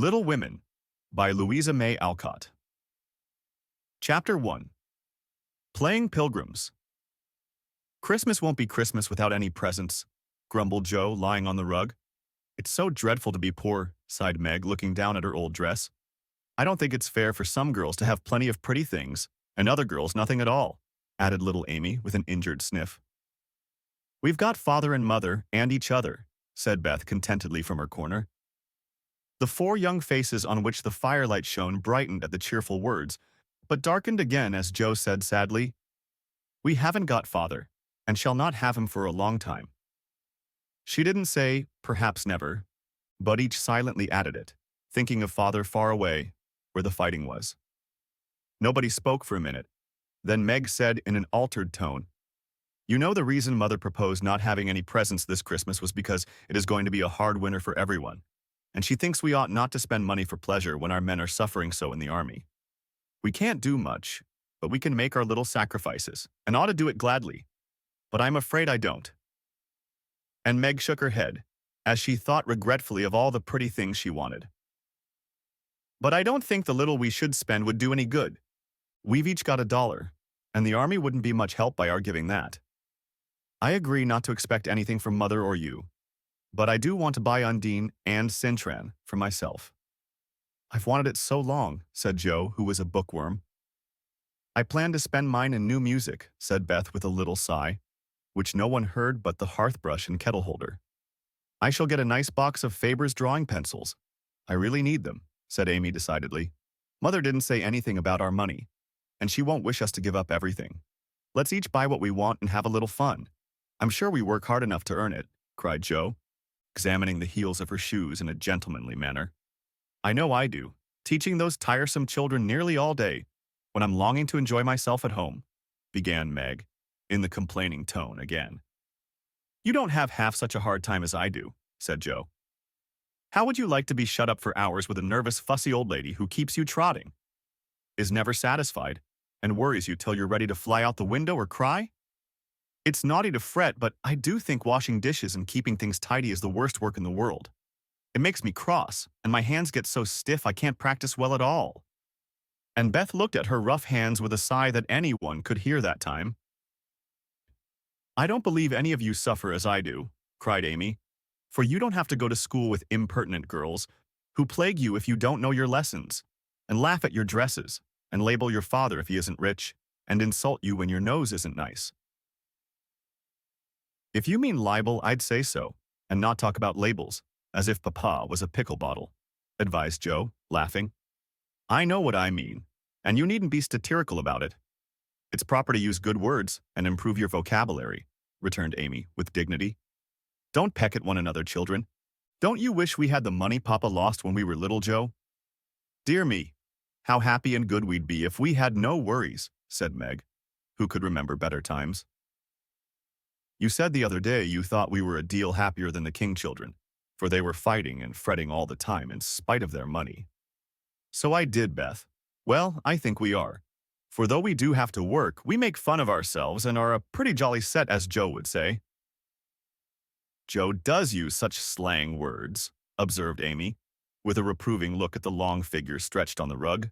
Little Women by Louisa May Alcott. Chapter 1. Playing Pilgrims. Christmas won't be Christmas without any presents, grumbled Joe, lying on the rug. It's so dreadful to be poor, sighed Meg, looking down at her old dress. I don't think it's fair for some girls to have plenty of pretty things, and other girls nothing at all, added little Amy with an injured sniff. We've got father and mother and each other, said Beth contentedly from her corner. The four young faces on which the firelight shone brightened at the cheerful words, but darkened again as Joe said sadly, We haven't got father, and shall not have him for a long time. She didn't say, perhaps never, but each silently added it, thinking of father far away, where the fighting was. Nobody spoke for a minute. Then Meg said in an altered tone, You know the reason Mother proposed not having any presents this Christmas was because it is going to be a hard winter for everyone, and she thinks we ought not to spend money for pleasure when our men are suffering so in the army. We can't do much, but we can make our little sacrifices, and ought to do it gladly. But I'm afraid I don't. And Meg shook her head, as she thought regretfully of all the pretty things she wanted. But I don't think the little we should spend would do any good. We've each got $1, and the army wouldn't be much help by our giving that. I agree not to expect anything from Mother or you, but I do want to buy Undine and Cintran for myself. I've wanted it so long, said Joe, who was a bookworm. I plan to spend mine in new music, said Beth with a little sigh, which no one heard but the hearth-brush and kettle holder. I shall get a nice box of Faber's drawing pencils. I really need them, said Amy decidedly. Mother didn't say anything about our money, and she won't wish us to give up everything. Let's each buy what we want and have a little fun. I'm sure we work hard enough to earn it, cried Joe, examining the heels of her shoes in a gentlemanly manner. I know I do, teaching those tiresome children nearly all day, when I'm longing to enjoy myself at home, began Meg, in the complaining tone again. You don't have half such a hard time as I do, said Joe. How would you like to be shut up for hours with a nervous, fussy old lady who keeps you trotting, is never satisfied, and worries you till you're ready to fly out the window or cry? It's naughty to fret, but I do think washing dishes and keeping things tidy is the worst work in the world. It makes me cross, and my hands get so stiff I can't practice well at all. And Beth looked at her rough hands with a sigh that anyone could hear that time. I don't believe any of you suffer as I do, cried Amy, for you don't have to go to school with impertinent girls who plague you if you don't know your lessons, and laugh at your dresses, and label your father if he isn't rich, and insult you when your nose isn't nice. If you mean libel, I'd say so, and not talk about labels, as if Papa was a pickle bottle, advised Joe, laughing. I know what I mean, and you needn't be satirical about it. It's proper to use good words and improve your vocabulary, returned Amy with dignity. Don't peck at one another, children. Don't you wish we had the money Papa lost when we were little, Joe? Dear me, how happy and good we'd be if we had no worries, said Meg, who could remember better times. You said the other day you thought we were a deal happier than the King children, for they were fighting and fretting all the time in spite of their money. So I did, Beth. Well, I think we are. For though we do have to work, we make fun of ourselves and are a pretty jolly set, as Joe would say. Joe does use such slang words, observed Amy, with a reproving look at the long figure stretched on the rug.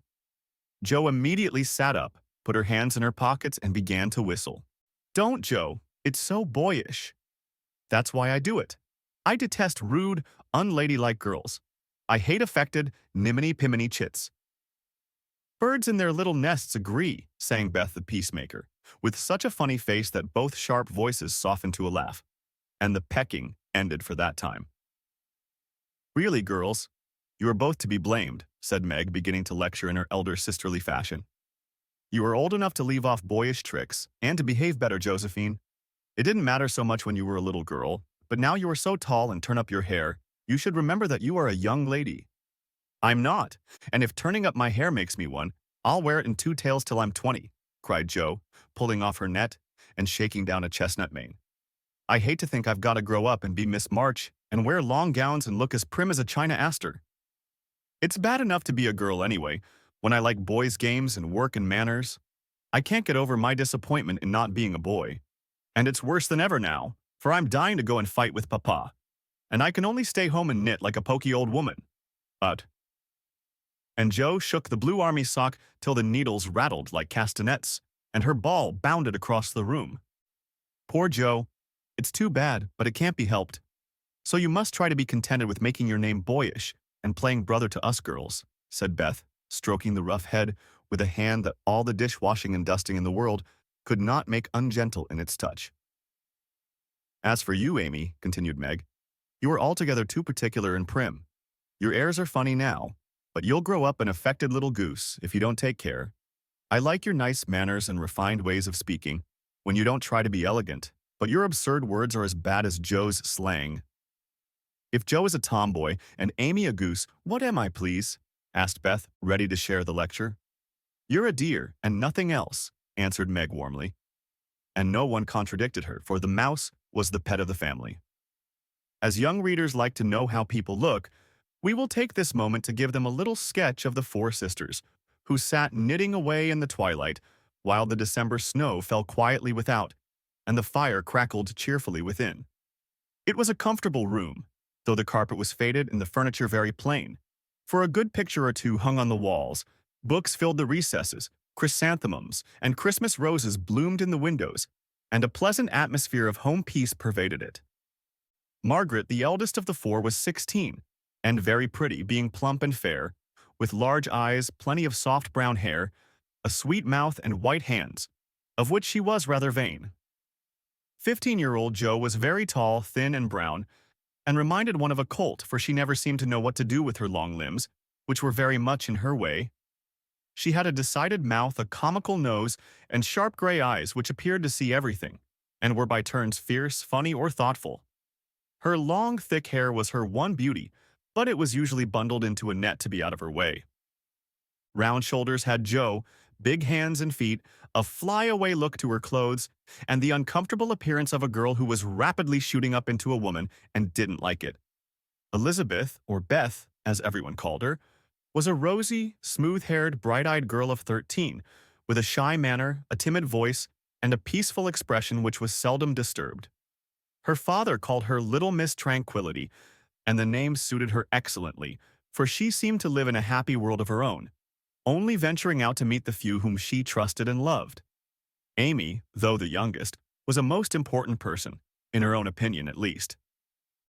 Joe immediately sat up, put her hands in her pockets, and began to whistle. Don't, Joe. It's so boyish. That's why I do it. I detest rude, unladylike girls. I hate affected, niminy-piminy chits. Birds in their little nests agree, sang Beth the peacemaker, with such a funny face that both sharp voices softened to a laugh, and the pecking ended for that time. Really, girls, you are both to be blamed, said Meg, beginning to lecture in her elder sisterly fashion. You are old enough to leave off boyish tricks and to behave better, Josephine. It didn't matter so much when you were a little girl, but now you are so tall and turn up your hair, you should remember that you are a young lady. I'm not, and if turning up my hair makes me one, I'll wear it in 2 tails till I'm 20, cried Joe, pulling off her net and shaking down a chestnut mane. I hate to think I've got to grow up and be Miss March and wear long gowns and look as prim as a China aster. It's bad enough to be a girl anyway, when I like boys' games and work and manners. I can't get over my disappointment in not being a boy. And it's worse than ever now, for I'm dying to go and fight with Papa, and I can only stay home and knit like a poky old woman. But and Jo shook the blue army sock till the needles rattled like castanets, and her ball bounded across the room. Poor Jo. It's too bad, but it can't be helped. So you must try to be contented with making your name boyish and playing brother to us girls, said Beth, stroking the rough head with a hand that all the dishwashing and dusting in the world could not make ungentle in its touch. As for you, Amy, continued Meg, you are altogether too particular and prim. Your airs are funny now, but you'll grow up an affected little goose if you don't take care. I like your nice manners and refined ways of speaking, when you don't try to be elegant, but your absurd words are as bad as Jo's slang. If Jo is a tomboy and Amy a goose, what am I, please? Asked Beth, ready to share the lecture. You're a dear, and nothing else, answered Meg warmly. And no one contradicted her, for the mouse was the pet of the family. As young readers like to know how people look, we will take this moment to give them a little sketch of the four sisters, who sat knitting away in the twilight, while the December snow fell quietly without, and the fire crackled cheerfully within. It was a comfortable room, though the carpet was faded and the furniture very plain, for a good picture or two hung on the walls, books filled the recesses, chrysanthemums and Christmas roses bloomed in the windows, and a pleasant atmosphere of home peace pervaded it. Margaret, the eldest of the four, was 16, and very pretty, being plump and fair, with large eyes, plenty of soft brown hair, a sweet mouth and white hands, of which she was rather vain. 15-year-old Jo was very tall, thin, and brown, and reminded one of a colt, for she never seemed to know what to do with her long limbs, which were very much in her way. She had a decided mouth, a comical nose, and sharp gray eyes which appeared to see everything, and were by turns fierce, funny, or thoughtful. Her long, thick hair was her one beauty, but it was usually bundled into a net to be out of her way. Round shoulders had Jo, big hands and feet, a fly-away look to her clothes, and the uncomfortable appearance of a girl who was rapidly shooting up into a woman and didn't like it. Elizabeth, or Beth, as everyone called her, was a rosy, smooth-haired, bright-eyed girl of 13, with a shy manner, a timid voice, and a peaceful expression which was seldom disturbed. Her father called her Little Miss Tranquility, and the name suited her excellently, for she seemed to live in a happy world of her own, only venturing out to meet the few whom she trusted and loved. Amy, though the youngest, was a most important person, in her own opinion at least.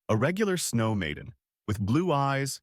A regular snow maiden, with blue eyes,